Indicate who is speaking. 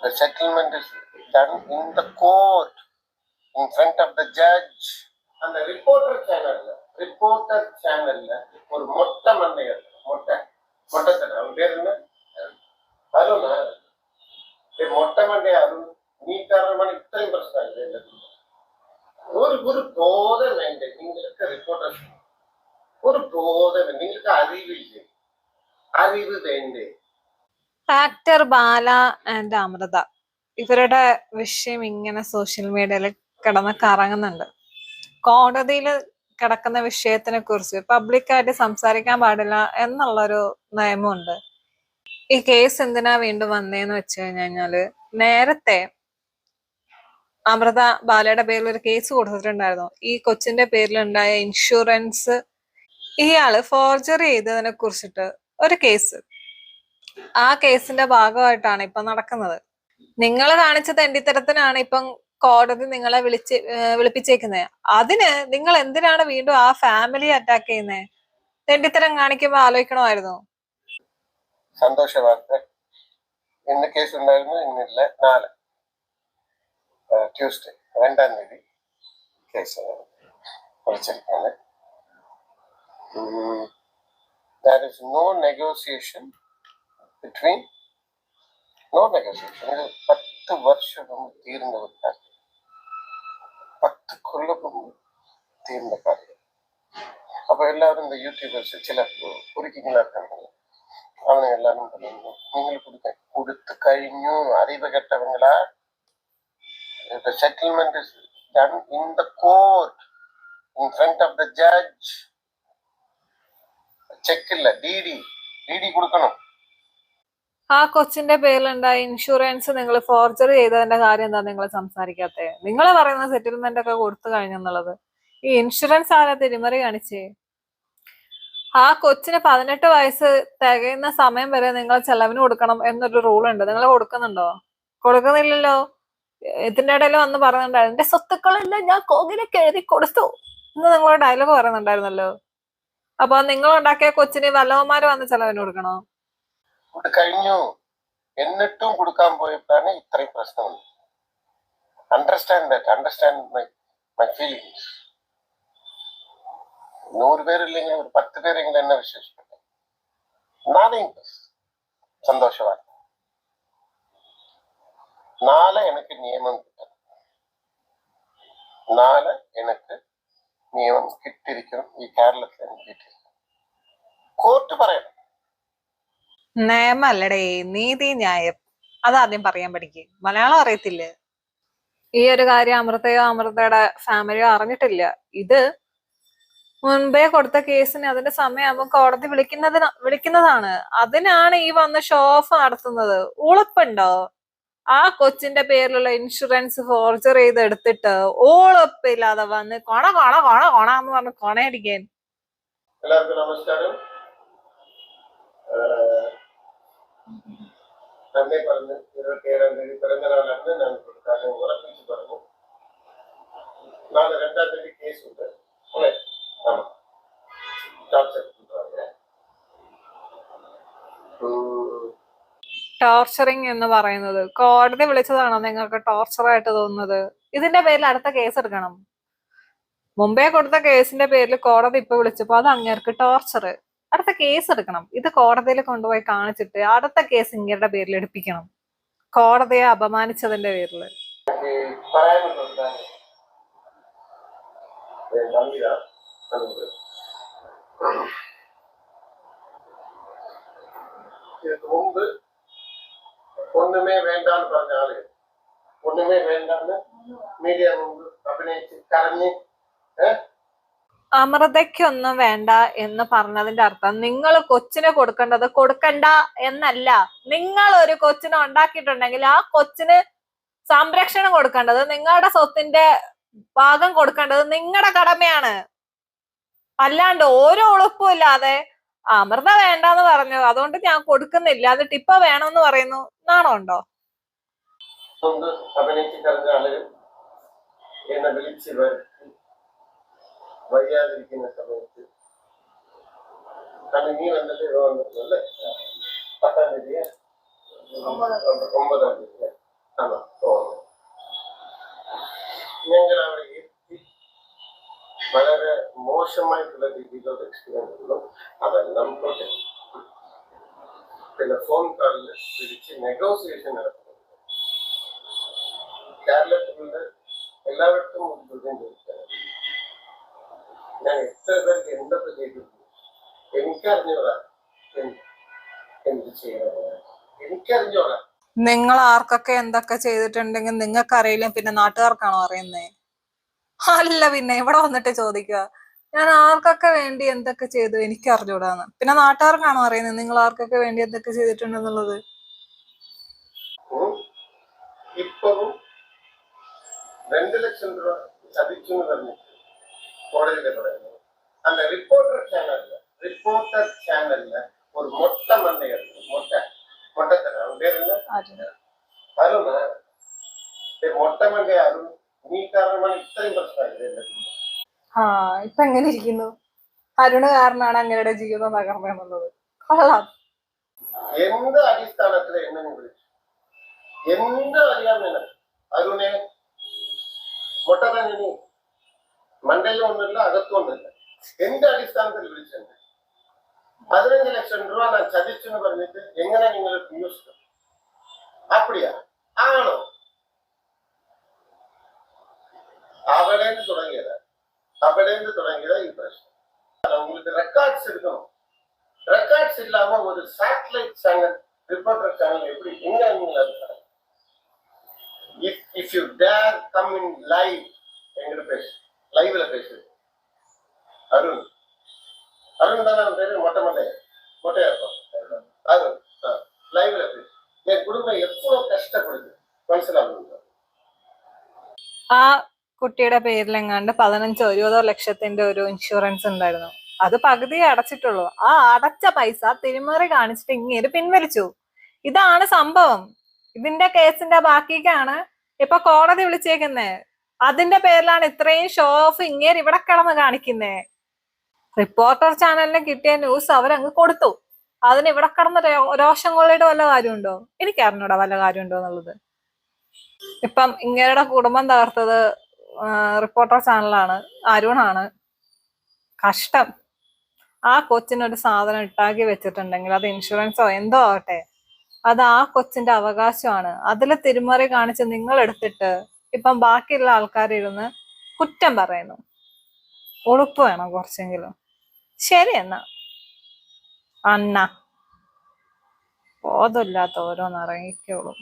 Speaker 1: The settlement is done in the court, in front of the judge. And the reporter channel, ஒரு மொட்டை மண்டையர் மொட்டை தடவை அவன் பேர் என்ன அருண் மொட்டை மண்டைய அருண் நீ காரணமான இத்தனை பிரச்சனை இல்லை ஒரு போதை வேண்டும் നിങ്ങൾക്ക് റിപ്പോർട്ടർ ഒരു ബോധം നിങ്ങൾക്ക് അറിവില്ലേ അറിവ് വേണ്ടേ
Speaker 2: ആക്ടർ ബാല ആൻഡ് അമൃത ഇവരുടെ വിഷയം ഇങ്ങനെ സോഷ്യൽ മീഡിയയിൽ കിടന്ന് കറങ്ങുന്നുണ്ട്. കോടതിയിൽ കിടക്കുന്ന വിഷയത്തിനെ കുറിച്ച് പബ്ലിക്കായിട്ട് സംസാരിക്കാൻ പാടില്ല എന്നുള്ളൊരു നിയമമുണ്ട്. ഈ കേസ് എന്തിനാ വീണ്ടും വന്നേന്ന് വെച്ച് കഴിഞ്ഞാല് നേരത്തെ അമൃത ബാലയുടെ പേരിൽ ഒരു കേസ് കൊടുത്തിട്ടുണ്ടായിരുന്നു. ഈ കൊച്ചിന്റെ പേരിലുണ്ടായ ഇൻഷുറൻസ് ഇയാള് ഫോർജറി ചെയ്തതിനെ കുറിച്ചിട്ട് ഒരു കേസ്. ആ കേസിന്റെ ഭാഗമായിട്ടാണ് ഇപ്പൊ നടക്കുന്നത്. നിങ്ങൾ കാണിച്ച തെണ്ടിത്തരത്തിനാണ് ഇപ്പം കോടതി നിങ്ങളെ വിളിപ്പിച്ചേക്കുന്നത്. അതിന് നിങ്ങൾ എന്തിനാണ് വീണ്ടും ആ ഫാമിലി അറ്റാക്ക് ചെയ്യുന്നത്? തെണ്ടിത്തരം കാണിക്കുമ്പോ ആലോചിക്കണമായിരുന്നു.
Speaker 1: സന്തോഷ വാർത്ത, ഇന്ന് കേസ് ഉണ്ടായിരുന്നു, ഇന്നില്ല, നാളെ ട്യൂസ്ഡേ 2-ാം തീയതി കേസ് വിളിച്ചിരിക്കുന്നത്. There is no negotiation between ഇത് 10 വർഷം മുമ്പ് തീർന്ന ഒരു കാര്യം, 10 കൊല്ലം മുമ്പ് തീർന്ന കാര്യം. അപ്പൊ എല്ലാവരും இந்த യൂട്യൂബേഴ്സ് ചില കുറിക്കുന്നവരുണ്ടല്ലോ, അവനെ എല്ലാവരും പറയുന്നു നിങ്ങൾ കൊടുത്തു കഴിഞ്ഞു, അറിവ് കെട്ടവങ്ങളാ. The settlement is done in the court, in front of the judge. ചെക്കില്ല, ഡിഡി കൊടുക്കണം.
Speaker 2: ആ കൊച്ചിന്റെ പേരിലുണ്ടായ ഇൻഷുറൻസ് നിങ്ങൾ ഫോർജറി ചെയ്തതിന്റെ കാര്യം എന്താ നിങ്ങൾ സംസാരിക്കാത്തത്? നിങ്ങൾ പറയുന്ന സെറ്റിൽമെന്റ് ഒക്കെ കൊടുത്തു കഴിഞ്ഞെന്നുള്ളത്. ഈ ഇൻഷുറൻസ് ആരാ തിരിമറി കാണിച്ചേ? ആ കൊച്ചിന് 18 വയസ്സ് തികയുന്ന സമയം വരെ നിങ്ങൾ ചെലവിന് കൊടുക്കണം എന്നൊരു റൂൾ ഉണ്ട്. നിങ്ങൾ കൊടുക്കുന്നുണ്ടോ? കൊടുക്കുന്നില്ലല്ലോ. ഇതിന്റെ ഇടയിൽ വന്ന് പറയുന്നുണ്ടായിരുന്നു എന്റെ സ്വത്തുക്കളെല്ലാം ഞാൻ കോകിലേക്ക് എഴുതി കൊടുത്തു എന്ന് നിങ്ങളോട് ഡയലോഗ് പറയുന്നുണ്ടായിരുന്നല്ലോ. അപ്പൊ നിങ്ങൾ ഉണ്ടാക്കിയ കൊച്ചിന് വല്ലവന്മാര് വന്ന് ചെലവിന് കൊടുക്കണോ?
Speaker 1: കഴിഞ്ഞു എന്നിട്ടും കൊടുക്കാൻ പോയപ്പോഴാണ് ഇത്രയും പ്രശ്നം. Understand my feelings. 100 പേരില്ലെങ്കിൽ ഒരു 10 പേരെങ്കിലും എന്നെ വിശ്വസിക്കട്ടെ. സന്തോഷ വാർത്ത, നാളെ എനിക്ക് നിയമം കിട്ടണം. നാളെ എനിക്ക് നിയമം കിട്ടിയിരിക്കണം. ഈ കേരളത്തിൽ എനിക്ക് കിട്ടിയിരിക്കണം. കോർട്ട് പറയണം.
Speaker 2: നിയമല്ലടേ, നീതി ന്യായം. അതാദ്യം പറയാൻ പഠിക്കും. മലയാളം അറിയത്തില്ലേ? ഈ ഒരു കാര്യം അമൃതയുടെ ഫാമിലിയോ അറിഞ്ഞിട്ടില്ല. ഇത് മുൻപേ കൊടുത്ത കേസിന് അതിന്റെ സമയമാകുമ്പോൾ കോടതി വിളിക്കുന്നതാണ്. അതിനാണ് ഈ വന്ന് ഷോ ഓഫ് നടത്തുന്നത്. ഉളുപ്പുണ്ടോ? ആ കൊച്ചിന്റെ പേരിലുള്ള ഇൻഷുറൻസ് ഫോർജർ ചെയ്ത് എടുത്തിട്ട് ഉളുപ്പില്ലാതെ വന്ന് കൊണ എന്ന് പറഞ്ഞ് കൊണയടിക്കാൻ.
Speaker 1: എല്ലാവർക്കും നമസ്കാരം. തന്നെ പറഞ്ഞ് 27-ാം തീയതി പിറന്നനാളാണ് ഞാൻ കാര്യം ഉറപ്പിച്ച് പറഞ്ഞു. നാളെ 2-ാം തീയതി കേസുണ്ട്. അല്ലേ?
Speaker 2: ടോർച്ചറിങ് എന്ന് പറയുന്നത് കോടതി വിളിച്ചതാണോ നിങ്ങൾക്ക് ടോർച്ചറായിട്ട് തോന്നുന്നത്? ഇതിന്റെ പേരിൽ അടുത്ത കേസ് എടുക്കണം. മുമ്പേ കൊടുത്ത കേസിന്റെ പേരിൽ കോടതി ഇപ്പൊ വിളിച്ചപ്പോ അത് അങ്ങേർക്ക് ടോർച്ചർ. അടുത്ത കേസ് എടുക്കണം. ഇത് കോടതിയിൽ കൊണ്ടുപോയി കാണിച്ചിട്ട് അടുത്ത കേസ് ഇങ്ങയുടെ പേരിൽ എടുപ്പിക്കണം, കോടതിയെ അപമാനിച്ചതിന്റെ പേരില്.
Speaker 1: മുമ്പ് ഒന്നുമേ വേണ്ടാന്ന് പറഞ്ഞ ആള് ഒന്നുമേ വേണ്ടാന്ന് മീഡിയ മുമ്പ് അഭിനയിച്ച് കരഞ്ഞ്
Speaker 2: അമൃതയ്ക്കൊന്നും വേണ്ട എന്ന് പറഞ്ഞതിന്റെ അർത്ഥം നിങ്ങൾ കൊച്ചിനെ കൊടുക്കണ്ട എന്നല്ല. നിങ്ങൾ ഒരു കൊച്ചിനെ ഉണ്ടാക്കിയിട്ടുണ്ടെങ്കിൽ ആ കൊച്ചിന് സംരക്ഷണം കൊടുക്കേണ്ടത്, നിങ്ങളുടെ സ്വത്തിന്റെ ഭാഗം കൊടുക്കേണ്ടത് നിങ്ങളുടെ കടമയാണ്. അല്ലാണ്ട് ഓരോ ഉളുപ്പും ഇല്ലാതെ അമൃത വേണ്ടെന്ന് പറഞ്ഞു അതുകൊണ്ട് ഞാൻ കൊടുക്കുന്നില്ല, എന്നിട്ട് ഇപ്പൊ വേണമെന്ന് പറയുന്നു. നാണോ ഉണ്ടോ?
Speaker 1: വയ്യാതിരിക്കുന്ന സമയത്ത് നീ വന്നിട്ട് അല്ലേ 10-ാം തീയതി 9-ാം തീയതി മോശമായിട്ടുള്ള രീതിയിലുള്ള എക്സ്പീരിയൻസ് ഉള്ളൂ. അതെല്ലാം പോട്ടെ. പിന്നെ ഫോൺ കോളിൽ വിളിച്ച് നെഗോസിയേഷൻ നടത്തുന്നത് കേരളത്തിലുള്ള എല്ലാവർക്കും ഒരു ചോദ്യം ചോദിക്കാറ്, ഞാൻ എത്ര പേർക്ക് എന്തൊക്കെ ചെയ്തിട്ടുണ്ട്, എനിക്കറിഞ്ഞോടാ എന്ത് ചെയ്യണം, എനിക്കറിഞ്ഞോടാ.
Speaker 2: നിങ്ങൾ ആർക്കൊക്കെ എന്തൊക്കെ ചെയ്തിട്ടുണ്ടെങ്കിൽ നിങ്ങൾക്ക് അറിയില്ല, പിന്നെ നാട്ടുകാർക്കാണോ അറിയുന്നേ? അല്ല പിന്നെ ഇവിടെ വന്നിട്ട് ചോദിക്കുക ഞാൻ ആർക്കൊക്കെ വേണ്ടി എന്തൊക്കെ ചെയ്തു എനിക്ക് അറിഞ്ഞൂടാന്ന്, പിന്നെ നാട്ടുകാർക്കാണോ അറിയുന്നത് നിങ്ങൾ ആർക്കൊക്കെ വേണ്ടി എന്തൊക്കെ ചെയ്തിട്ടുണ്ടെന്നുള്ളത്?
Speaker 1: ഇപ്പവും 2 ലക്ഷം രൂപ ചതിച്ചു എന്ന് പറഞ്ഞിട്ട് കോടതിയിൽ പറയുന്നു. அந்த ரிப்போர்ட்டர் சேனல்ல ஒரு மொட்டை மண்டையர், மொட்டத்தர அவன் பேர் என்ன, அருண். மொட்டை மண்டை அருண், நீ காரணമാണ് ഇത്രയും പ്രശ്നമായത്.
Speaker 2: ഇപ്പൊ എങ്ങനെ ഇരിക്കുന്നു? അരുണ് കാരണമാണ് അങ്ങയുടെ ജീവിതം തകർന്നെന്നുള്ളത് കൊള്ളാം.
Speaker 1: എന്ത് അടിസ്ഥാനത്തിൽ എന്നെ വിളിച്ചു, എന്ത് അറിയാൻ അരുണെ മൊട്ടത്തന്നെ, മണ്ടയിലും ഒന്നുമില്ല അകത്തും ഒന്നുമില്ല, എന്ത് അടിസ്ഥാനത്തിൽ വിളിച്ചിട്ടുണ്ട്? 15 ലക്ഷം രൂപ ഞാൻ ചതിച്ചു എന്ന് പറഞ്ഞിട്ട് എങ്ങനെ നിങ്ങൾ ന്യൂസ് അപ്പടിയാ ആണോ? അവിടെ നിന്ന് തുടങ്ങിയതാ ഈ പ്രശ്നം. உங்களுக்கு ரெக்கார்ட்ஸ் இருக்கணும். ரெக்கார்ட்ஸ் இல்லாம ஒரு சேட்டலைட் சேனல், ரிப்போர்ட்டர் சேனல் எப்படி எங்க நீங்க இருக்காங்க? If you dare come in live, எங்கிட்ட பேசு, லைவ்ல பேசு. அருண் தானே அவன் பேரு, மொட்டையா இருக்கும் அருண். லைவ்ல பேசு. என் குடும்பம் எவ்வளவு கஷ்டப்படுது മനസ്സിലാവുന്നുണ്ട്.
Speaker 2: ആ കുട്ടിയുടെ പേരിലെങ്ങാണ്ട് 15-20 ലക്ഷത്തിന്റെ ഒരു ഇൻഷുറൻസ് ഉണ്ടായിരുന്നു. അത് പകുതി അടച്ചിട്ടുള്ളൂ. ആ അടച്ച പൈസ തിരിമറി കാണിച്ചിട്ട് ഇങ്ങനെ പിൻവലിച്ചു. ഇതാണ് സംഭവം. ഇതിന്റെ കേസിന്റെ ബാക്കിക്കാണ് ഇപ്പൊ കോടതി വിളിച്ചേക്കുന്നേ. അതിന്റെ പേരിലാണ് ഇത്രയും ഷോ ഓഫ് ഇങ്ങനെ ഇവിടെ കിടന്ന് കാണിക്കുന്നേ. റിപ്പോർട്ടർ ചാനലിന് കിട്ടിയ ന്യൂസ് അവരങ്ങ് കൊടുത്തു. അതിന് ഇവിടെ കിടന്ന് രോഷം കൊള്ളിയുടെ വല്ല കാര്യമുണ്ടോ? എനിക്കറിഞ്ഞൂടാ വല്ല കാര്യമുണ്ടോ എന്നുള്ളത്. ഇപ്പം ഇങ്ങയുടെ കുടുംബം തകർത്തത് റിപ്പോർട്ടർ ചാനലാണ്, അരുണാണ്. കഷ്ടം. ആ കൊച്ചിനൊരു സാധനം ഇട്ടാക്കി വെച്ചിട്ടുണ്ടെങ്കിൽ അത് ഇൻഷുറൻസോ എന്തോ ആവട്ടെ, അത് ആ കൊച്ചിന്റെ അവകാശമാണ്. അതിൽ തിരിമറി കാണിച്ച് നിങ്ങൾ എടുത്തിട്ട് ഇപ്പം ബാക്കിയുള്ള ആൾക്കാരിരുന്ന് കുറ്റം പറയുന്നു. ഉളുപ്പ് വേണം കുറച്ചെങ്കിലും. ശരി എന്നാ അന്ന ബോധമില്ലാത്ത ഓരോന്ന് ഇറങ്ങിക്കോളും.